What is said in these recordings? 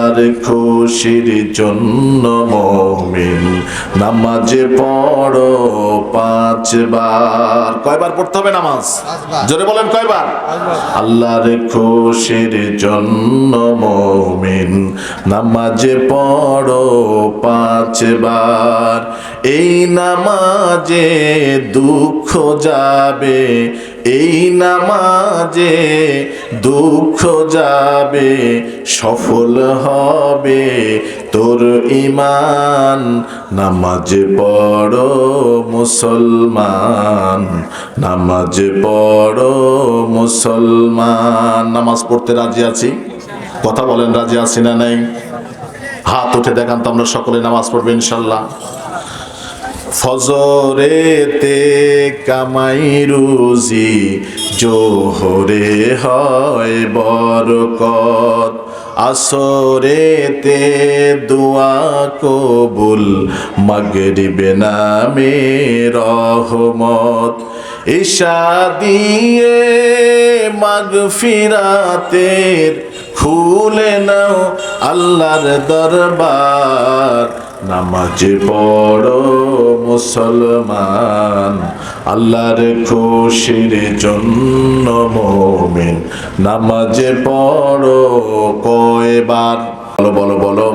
আল্লাহর খুশির জন্য মুমিন নামাজে পড়ো 5 বার। কয়বার পড়তে হবে নামাজ? জোরে বলেন কয়বার? আল্লাহর খুশির জন্য মুমিন নামাজে পড়ো 5 বার। এই নামাজে দুঃখ যাবে, এই নামাজে দুঃখ যাবে, সফল হবে তোর ঈমান। নামাজ পড়ো মুসলমান, নামাজ পড়ো মুসলমান। নামাজ পড়তে রাজি আছি? কথা বলেন, রাজি আছি না নাই? হাত উঠে দেখান তো আমরা সকলে নামাজ পড়বো ইনশাল্লাহ। ফজরেতে কামাই রুজি, জোহরে হয় বরকত, আসরেতে দোয়া কবুল, মাগরিবে নামে রহমত। ইশা দিয়ে মাগফিরাতের খুলে নাও আল্লাহর দরবার। নামাজ পড়ো মুসলমান, আল্লাহর খুশির জন্য মুমিন নামাজ পড়ো কয়বার? বলো বলো বলো,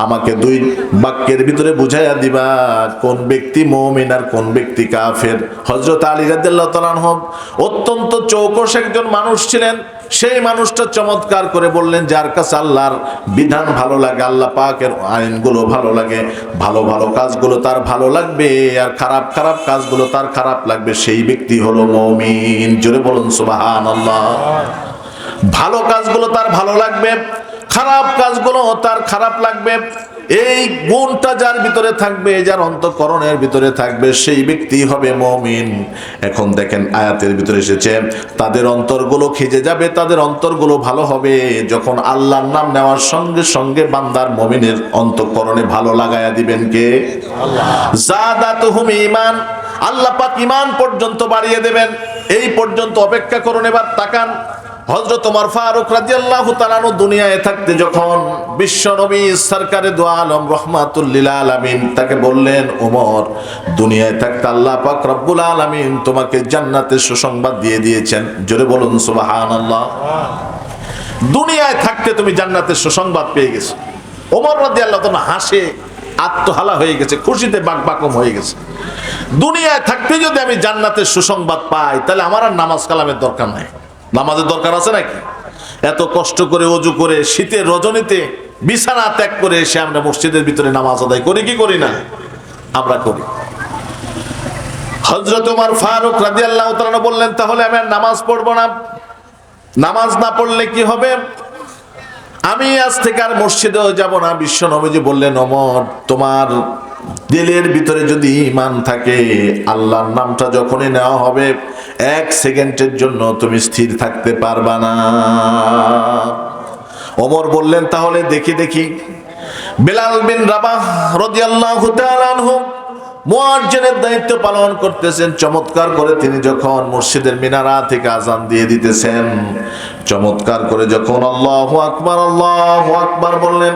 আমাকে 2 বাক্যের ভিতরে বুঝাইয়া দিবা কোন ব্যক্তি মুমিন আর কোন ব্যক্তি কাফের। হযরত আলী রাদিয়াল্লাহু তাআলা আনহু অত্যন্ত চৌকস একজন মানুষ ছিলেন। সেই মানুষটা চমৎকার করে বললেন, যার কাছে আল্লাহর বিধান ভালো লাগে, আল্লাহ পাকের আইনগুলো ভালো লাগে, ভালো ভালো কাজগুলো তার ভালো লাগবে, আর খারাপ খারাপ কাজগুলো তার খারাপ লাগবে, সেই ব্যক্তি হলো মুমিন। জোরে বলুন সুবহানাল্লাহ। ভালো কাজগুলো তার ভালো লাগবে, খারাপ কাজগুলো তার খারাপ লাগবে। এই গুণটা যার ভিতরে থাকবে, যার অন্তঃকরণের ভিতরে থাকবে, সেই ব্যক্তি হবে মুমিন। এখন দেখেন আয়াতের ভিতরে এসেছে তাদের অন্তরগুলো খিজে যাবে, তাদের অন্তরগুলো ভালো হবে যখন আল্লাহর নাম নেওয়ার সঙ্গে সঙ্গে বান্দার মুমিনের অন্তঃকরণে ভালো লাগায়া দিবেন কে? আল্লাহ। জাদাতুহুম ঈমান, আল্লাহ পাক ঈমান পর্যন্ত বাড়িয়ে দেবেন। এই পর্যন্ত অপেক্ষা করুন। এবার তাকান, হযরত ওমর ফারুক রাদিয়াল্লাহু তাআলা দুনিয়ায় থাকতে যখন বিশ্ব নবী সরকারে দু আলম রাহমাতুল লিল আলামিন তাকে বললেন, ওমর দুনিয়ায় থাকতে আল্লাহ পাক রব্বুল আলামিন তোমাকে জান্নাতের সুসংবাদ দিয়ে দিয়েছেন। জোরে বলুন সুবহানাল্লাহ। দুনিয়ায় থাকতে তুমি জান্নাতের সুসংবাদ পেয়ে গেছো। ওমর রাদিয়াল্লাহু তাআলা হাসে আত্মহালা হয়ে গেছে, খুশিতে বাকবাকম হয়ে গেছে। দুনিয়ায় থাকতে যদি আমি জান্নাতের সুসংবাদ পাই, তাহলে আমার আর নামাজ কালামের দরকার নাই। নামাজের দরকার আছে নাকি? এত কষ্ট করে ওযু করে শীতের রজনীতে বিছানা ত্যাগ করে এসে আমরা মসজিদের ভিতরে নামাজ আদায় করি কি করি না? আমরা করি। হযরত ওমর ফারুক রাদিয়াল্লাহু তাআলা বললেন, তাহলে আমি আর নামাজ পড়বো না। নামাজ না পড়লে কি হবে? আমি আজ থেকে আর মসজিদেও যাব না। বিশ্ব নবীজি বললেন, ওমর তোমার দিলের ভিতরে যদি ঈমান থাকে, আল্লাহর নামটা যখনই নেওয়া হবে 1 সেকেন্ডের জন্য তুমি স্থির থাকতে পারবা না। ওমর বললেন, তাহলে দেখি দেখি। বিলাল বিন রাবাহ রাদিয়াল্লাহু তাআলা আনহু মুয়াজ্জিনের দায়িত্ব পালন করতেছেন। চমৎকার করে তিনি যখন মসজিদের মিনারা থেকে আযান দিয়ে দিতেছেন, চমৎকার করে যখন আল্লাহু আকবার বললেন,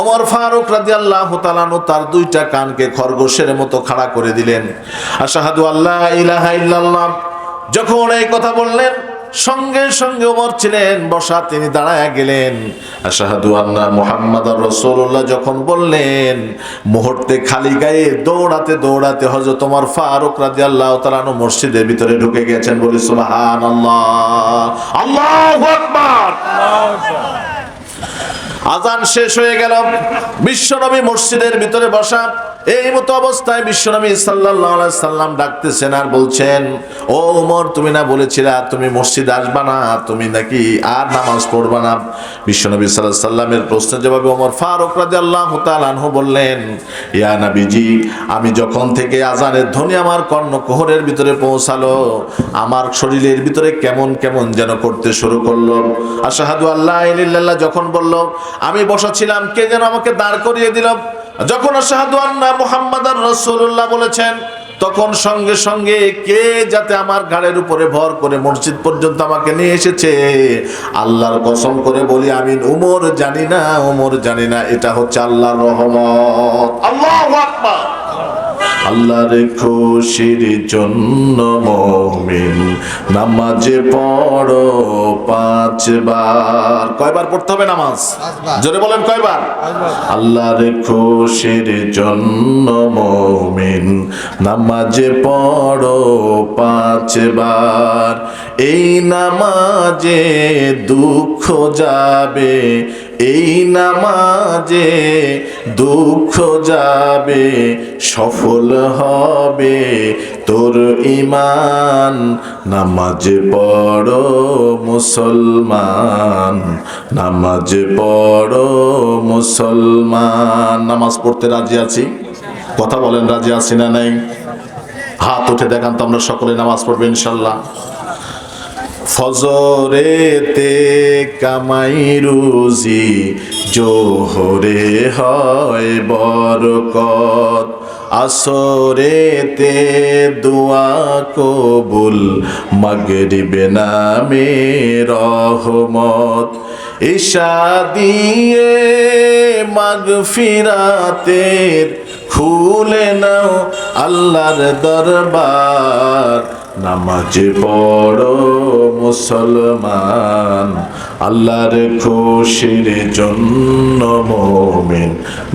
ওমর ফারুক রাদিয়াল্লাহু তাআলা তার 2টা কানকে খরগোশের মতো খাড়া করে দিলেন। আশহাদু আল্লা ইলাহা ইল্লাল্লাহ যখন এই কথা বললেন, সঙ্গে সঙ্গে ওমর ছিলেন বসা, তিনি দাঁড়ায়া গেলেন। আশহাদু আন্না মুহাম্মাদার রাসূলুল্লাহ যখন বললেন, মুহূর্তে খালি গায়ে দৌড়াতে দৌড়াতে হযরত ওমর ফারুক রাদিয়াল্লাহু তাআলা মসজিদের ভিতরে ঢুকে গেছেন। বলি সুবহানাল্লাহ, আল্লাহু আকবার। আজান শেষ হয়ে গেল, বিশ্বনবী মসজিদের ভিতরে বসা। এই মতো অবস্থায় বিশ্বনবী সাল্লাল্লাহু আলাইহি সাল্লাম ডাকতেছেন আর বলছেন, ও ওমর তুমি না বলেছিলা তুমি মসজিদে আসবা না, তুমি নাকি আর নামাজ পড়বা না? বিশ্বনবী সাল্লাল্লাহু আলাইহি সাল্লামের প্রশ্নের জবাবে ওমর ফারুক রাদিয়াল্লাহু তাআলা আনহু বললেন, ইয়া নবীজি, আমি যখন থেকে আজানের ধ্বনি আমার কর্ণকুহরের ভিতরে পৌঁছালো, আমার শরীরের ভিতরে কেমন কেমন যেন করতে শুরু করলো। আশহাদু আল্লা ইলাহা ইল্লাল্লাহ যখন বলল, আমি বসা ছিলাম, কে যেন আমাকে দাঁড় করিয়ে দিল। যখন আশহাদু আন্না মুহাম্মাদার রাসূলুল্লাহ বলেছেন, তখন সঙ্গে সঙ্গে কে যাতে আমার ঘাড়ের উপরে ভর করে মসজিদ পর্যন্ত আমাকে নিয়ে এসেছে, আল্লাহর কসম করে বলি আমি উমর জানি না, উমর জানি না, এটা হচ্ছে আল্লাহর রহমত। আল্লাহু আকবার। আল্লাহর খুশির জন্য মুমিন নামাজে পড়ো 5 বার। কয়বার পড়তে হবে নামাজ? জোরে বলেন কয়বার? আল্লাহর খুশির জন্য মুমিন নামাজে পড়ো 5 বার। এই নামাজে দুঃখ যাবে, এই নামাজে দুঃখ যাবে, সফল হবে তোর ঈমান। নামাজ পড়ো মুসলমান, নামাজ পড়ো মুসলমান। নামাজ পড়তে রাজি আছি? কথা বলেন রাজি আছি না নাই? হাত উঠে দেখান তো আমরা সকলে নামাজ পড়বো ইনশাল্লাহ। ফজরেতে কামাই রুজি, জোহরে হয় বরকত, আসরেতে দোয়া কবুল, মাগরিবে নামে রহমত। ইশা দিয়ে মাগফিরাতের খুলে নাও আল্লাহর দরবার। নামাজ পড়ো মুসলমান, আল্লাহর খুশির জন্য মুমিন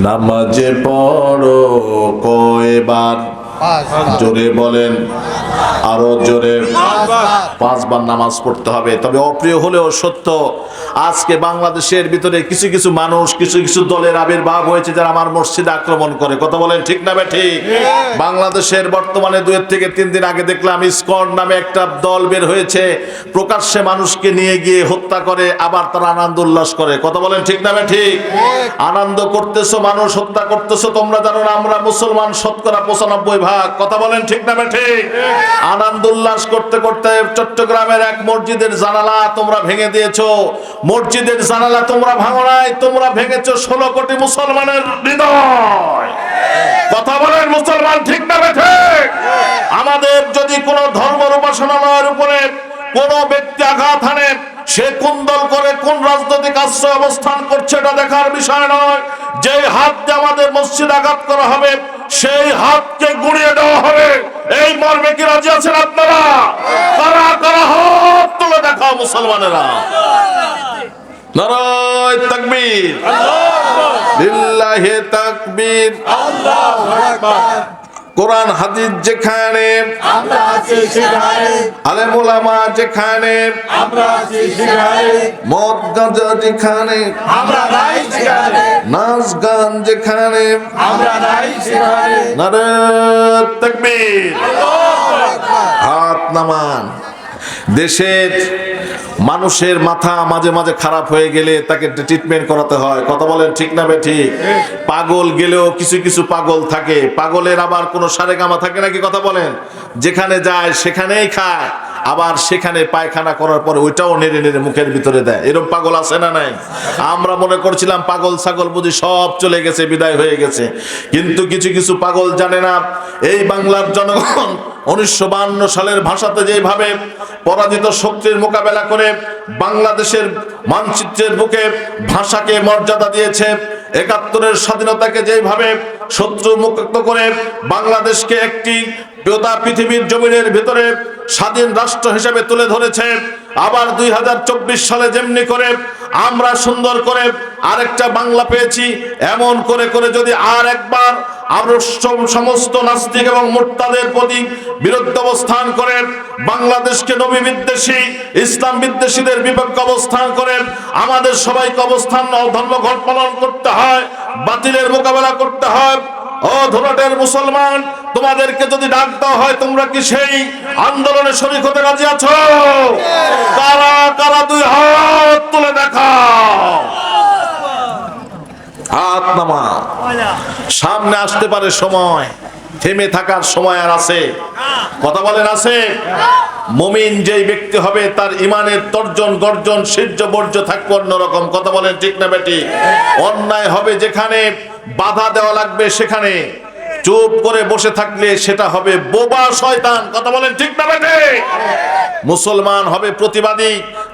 নামাজ পড়ো কয়বার? জোরে বলেন, আরো জোরে। 5 বার নামাজ পড়তে হবে। তবে অপ্রিয় হলেও সত্য, আজকে বাংলাদেশের ভিতরে কিছু কিছু মানুষ, কিছু কিছু দলের আবির্ভাব হয়েছে যারা আমার মসজিদে আক্রমণ করে। কথা বলেন ঠিক না ঠিক? বাংলাদেশের বর্তমানে 2 থেকে 3 দিন আগে দেখলাম ইসকন নামে একটা দল বের হয়েছে, প্রকাশ্যে মানুষকে নিয়ে গিয়ে হত্যা করে, আবার তারা আনন্দ উল্লাস করে। কথা বলেন ঠিক না ঠিক? আনন্দ করতেছো, মানুষ হত্যা করতেছো, তোমরা জানো না আমরা মুসলমান শতকরা 95 ভাগ। কথা বলেন ঠিক না ঠিক? আনন্দ উল্লাস করতে করতে চট্টগ্রামের এক মসজিদের জানালা তোমরা ভেঙে দিয়েছো। মসজিদের জানালা তোমরা ভাঙো নাই, তোমরা ভেঙেছো 16 কোটি মুসলমানের হৃদয়। কথা বলেন মুসলমান ঠিক না ঠিক? আমাদের যদি কোনো ধর্মের উপাসনালয়ের উপরে কোনো ব্যক্তি আঘাত হানে, সে কোন দল করে, কোন রাজনৈতিক আশ্রয় অবস্থান করছে এটা দেখার বিষয় নয়। যে হাত দিয়ে আমাদের মসজিদ আঘাত করা হবে, সেই হাতকে গুঁড়িয়ে দেওয়া হবে। এই মর্মে কি রাজি আছেন আপনারা? কারা কারা হাত তুলে দেখাও মুসলমানেরা। নারায়ে তাকবীর, লিল্লাহি তাকবীর, আল্লাহু আকবার। কোরআন হাদিস যেখানে আমরা আছি সেখানে, আলেম ওলামা যেখানে আমরা আছি সেখানে, মদ গাঁজা যেখানে আমরা নাই সেখানে, নাচ গান যেখানে আমরা নাই সেখানে। নারায়ে তাকবীর, আল্লাহু আকবার। হাত নামান। দেশের মানুষের মাথা মাঝে মাঝে খারাপ হয়ে গেলে তাকে ট্রিটমেন্ট করাতে হয়। কথা বলেন ঠিক না ঠিক? পাগল গেলেও কিছু কিছু পাগল থাকে, পাগলের আবার কোনো সারেগামা থাকে নাকি? কথা বলেন। যেখানে যায় সেখানেই খায়, আবার সেখানে পায়খানা করার পরে ওইটাও নেড়ে নেড়ে মুখের ভিতরে দেয়। এরকম পাগল আছে না নাই? আমরা মনে করছিলাম পাগল ছাগল বুঝি সব চলে গেছে, বিদায় হয়ে গেছে, কিন্তু কিছু কিছু পাগল জানে না এই বাংলার জনগণ 1952 সালের ভাষাতে যেভাবে পরাজিত শক্তির মোকাবেলা করে বাংলাদেশের মানচিত্রের বুকে ভাষাকে মর্যাদা দিয়েছে, 71-এর স্বাধীনতাকে যেভাবে শত্রু মুক্ত করে বাংলাদেশকে একটি পৃথিবীর জমিনের ভিতরে স্বাধীন রাষ্ট্র হিসেবে তুলে ধরেছে, আবার 2024 সালে যেমনি করে আমরা সুন্দর করে আরেকটা বাংলা পেয়েছি, এমন করে করে যদি আর একবার সমস্ত নাস্তিক এবং মুরতাদের প্রতি বিরুদ্ধে অবস্থান করে বাংলাদেশকে নবী বিদ্বেষী ইসলাম বিদ্বেষীদের বিপক্ষে অবস্থান করে আমাদের সবাইকে অবস্থান ধর্মঘট পালন করতে হয়, বাতিলের মোকাবেলা করতে হয়। ও ধুলাটের মুসলমান, তোমাদেরকে যদি ডাক দেওয়া হয় তোমরা কি সেই আন্দোলনে শরীক হতে রাজি আছো? কারা কারা 2 হাত তুলে দেখাও। হাত নামা। সামনে আসতে পারে সময়, থেমে থাকার সময় আর আছে? কথা বলেন আছে? মুমিন যেই ব্যক্তি হবে তার ইমানের তর্জন গর্জন সূর্য বর্জ্য থাকবে অন্যরকম। কথা বলেন ঠিক না বেটি? অন্যায় হবে যেখানে বাধা দেওয়া লাগবে সেখানে, চুপ করে বসে থাকলে সেটা হবে বোবা শয়তান। কথা বলেন ঠিক না বেঠে? মুসলমান হবে প্রতিবাদী,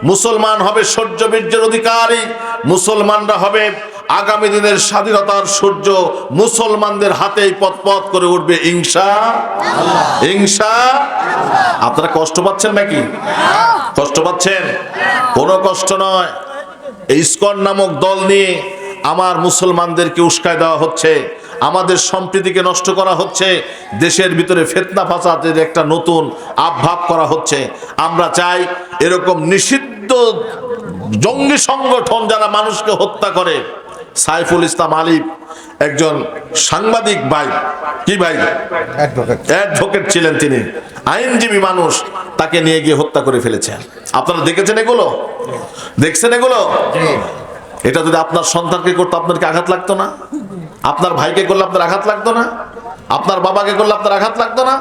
মুসলমান হবে শৌর্য বীর্যের অধিকারী, মুসলমানরা হবে আগামী দিনের স্বাধীনতার সূর্য মুসলমানদের হাতেই পথ করে উঠবে ইনশাআল্লাহ। ইনশাআল্লাহ। আপনারা কষ্ট পাচ্ছেন নাকি? কষ্ট পাচ্ছেন? কোনো কষ্ট নয়। এই ইসকন নামক দল নিয়ে আমার মুসলমানদেরকে উস্কায় দেওয়া হচ্ছে, আমাদের সম্প্রীতিকে নষ্ট করা হচ্ছে, দেশের ভিতরে ফিতনা ফাসাদের একটা নতুন আভাব করা হচ্ছে। আমরা চাই এরকম নিষিদ্ধ জঙ্গি সংগঠন যারা মানুষকে হত্যা করে, সাইফুল ইসলাম আলিফ একজন সাংবাদিক ভাই, কি ভাই, অ্যাডভোকেট ছিলেন, তিনি আইনজীবী মানুষ, তাকে নিয়ে গিয়ে হত্যা করে ফেলেছেন। আপনারা দেখেছেন এগুলো? দেখছেন এগুলো? এটা যদি আপনার সন্তানকে করতো আপনাকে আঘাত লাগতো না? আপনার ভাইকে করলে আপনার আঘাত লাগতো না? আপনার বাবাকে করলে আপনার আঘাত লাগতো না?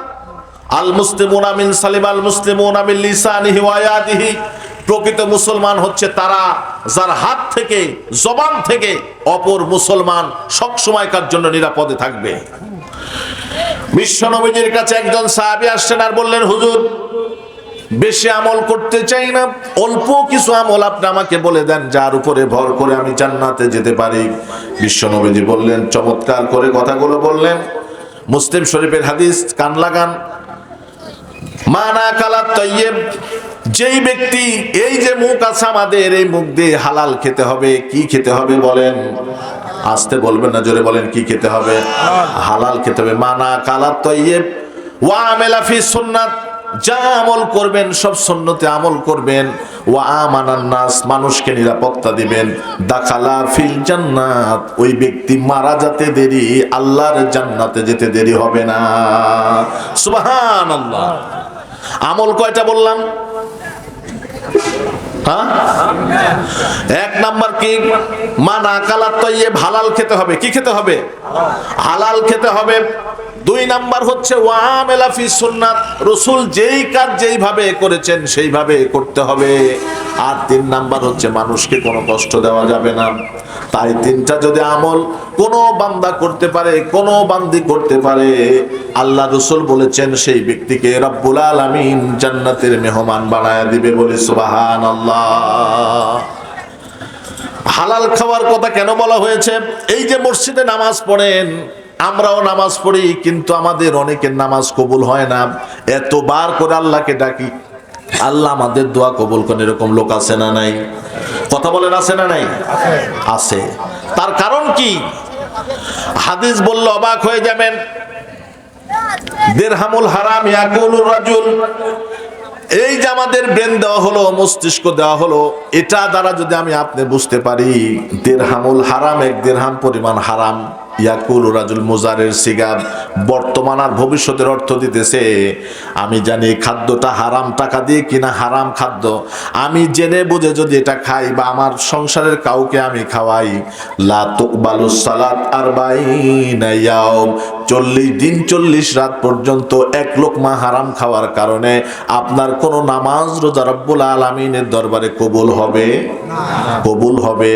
আল মুসলিমুনা মিন সালিম আল মুসলিমুনা মিন লিসানিহি ওয়া ইয়াদিহি। প্রকৃত মুসলমান হচ্ছে তারা যার হাত থেকে, জবান থেকে অপর মুসলমান সব সময়কার জন্য নিরাপদে থাকবে। বিশ্ব নবীজির কাছে একজন সাহাবী আসছেন আর বললেন, হুজুর বেশি আমল করতে চাই না, অল্প কিছু আমল আপনি আমাকে বলে দেন যার উপরে ভর করে আমি জান্নাতে যেতে পারি। বিশ্ব নবীজি বললেন, চমৎকার করে কথাগুলো বললেন, মুসলিম শরীফের হাদিস, কান লাগান। মানা কালাত তাইয়্যিব, যেই ব্যক্তি, এই যে মুখ আছে আমাদের, এই মুখ দিয়ে হালাল খেতে হবে। কি খেতে হবে বলেন? আস্তে বলবেন না, জোরে বলেন, কি খেতে হবে? হালাল খেতে হবে। মানা কালাত তাইয়্যিব ওয়া আমিলা ফি সুন্নাত, যা আমল করবেন সব সুন্নতে আমল করবেন। ওয়া আমানান নাস, মানুষকে নিরাপত্তা দিবেন। দাখালা ফিল জান্নাত, ওই ব্যক্তি মারা যেতে দেরি, আল্লাহর জান্নাতে যেতে দেরি হবে না। সুবহানাল্লাহ। আমল কয়টা বললাম? এক নাম্বার কি? মানা কালাত তাইয়্যিব, হালাল খেতে হবে। কি খেতে হবে? হালাল খেতে হবে। দুই নাম্বার হচ্ছে ওয়া আমিলা ফি সুন্নাত, রাসূল যেই কাজ যেইভাবে করেছেন সেইভাবে করতে হবে। আর তিন নাম্বার হচ্ছে মানুষকে কোনো কষ্ট দেওয়া যাবে না। তাই তিনটা যদি আমল কোনো বান্দা করতে পারে, কোনো বান্দি করতে পারে, আল্লাহ রাসূল বলেছেন সেই ব্যক্তিকে রব্বুল আলামিন জান্নাতের মেহমান বানায়া দিবে। বলি সুবহানাল্লাহ। হালাল খাওয়ার কথা কেন বলা হয়েছে? এই যে মসজিদে নামাজ পড়েন, আমরাও নামাজ পড়ি, কিন্তু আমাদের অনেকের নামাজ কবুল হয় না। এতবার করে আল্লাহকে ডাকি, আল্লাহ আমাদের দোয়া কবুল করেন, এরকম লোক আছে না নাই? কথা বলেন, আছে না নাই? আছে। তার কারণ কি? হাদিস বললে অবাক হয়ে যাবেন। দিরহামুল হারাম ইয়াকুলুর রাজুল, এই যে আমাদের ব্রেন দেওয়া হলো, মস্তিষ্ক দেওয়া হলো, এটা দ্বারা যদি আমি আপনি বুঝতে পারি দিরহামুল হারাম, এক দিরহাম পরিমাণ হারাম। ইয়াকুল রাজুল, মুজারের সিগার, বর্তমান আর ভবিষ্যতের অর্থ দিতেছে আমি জানি খাদ্যটা হারাম টাকা দিয়ে কিনা, হারাম খাদ্য। আমি জেনে বুঝে যদি এটা খাই বা আমার সংসারের কাউকে আমি খাওয়াই, লা তুকবালুস সালাত আরবাইনা ইয়াউম, 40 দিন 40 রাত পর্যন্ত এক লোকমা হারাম খাওয়ার কারণে আপনার কোন নামাজ রোজা রব্বুল আলামিনের দরবারে কবুল হবে না, কবুল হবে।